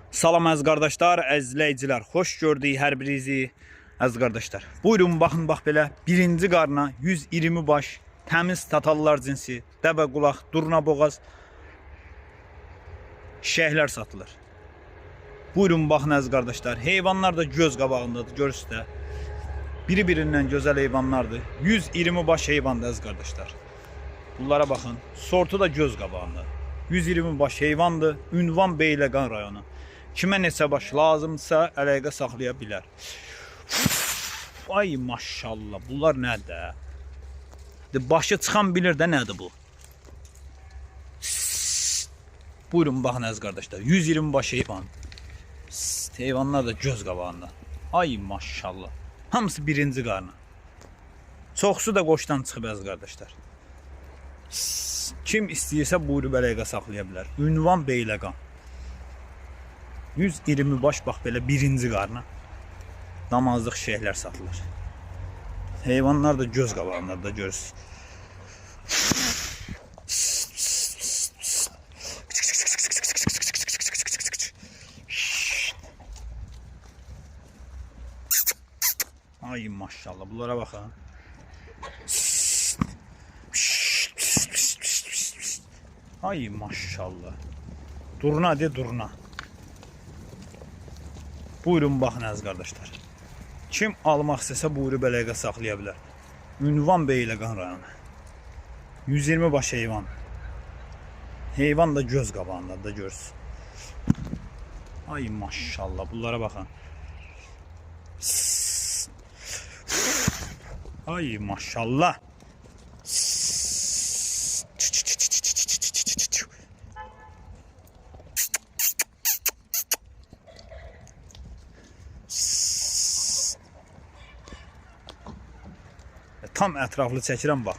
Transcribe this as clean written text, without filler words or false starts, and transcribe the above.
Salam əziz qardaşlar, əziz izləyicilər. Xoş gördük hər birinizi. Əziz qardaşlar, buyurun baxın bax belə birinci qarna 120 baş təmiz tatallar cinsi, dəbə qulaq, durna boğaz şəhlər satılır. Buyurun baxın əziz qardaşlar. Heyvanlar da göz qabağındadır, görürsüz də. Biri-birindən gözəl heyvanlardır. 120 baş heyvandır əziz qardaşlar. Bunlara baxın. Sortu da göz qabağında. 120 baş heyvandır. Ünvan Beyləqan rayonu. Kimə neçə baş lazımdırsa əlaqə saxlaya bilər. Ay maşallah, bunlar nədir? Başı çıxan bilir də nədir bu? Buyurun baxın əziz qardaşlar. 120 baş heyvan. Heyvanlar da göz qabağında. Ay maşallah. Hamısı birinci qarna. Çoxsu da qoşdan çıxıb əziz qardaşlar. Kim istəyirsə buyurub əlaqə saxlaya bilər. Ünvan Beyləqan. 120 baş bax belə birinci qarna. Damazlıq şeylər satılır. Heyvanlar da göz qabağında da görürsünüz. Ay maşallah, bunlara baxın. Ay maşallah. Durna de durna. Buyurun baxın əziz qardaşlar. Kim almaq istəsə buyurub əlaqə saxlaya bilər. Ünvan Beyləqan rayonu. 120 baş heyvan. Heyvan da göz qabağında da görürsünüz. Ay maşallah, bunlara baxın. Ay maşallah. Tam ətraflı çəkirəm bax.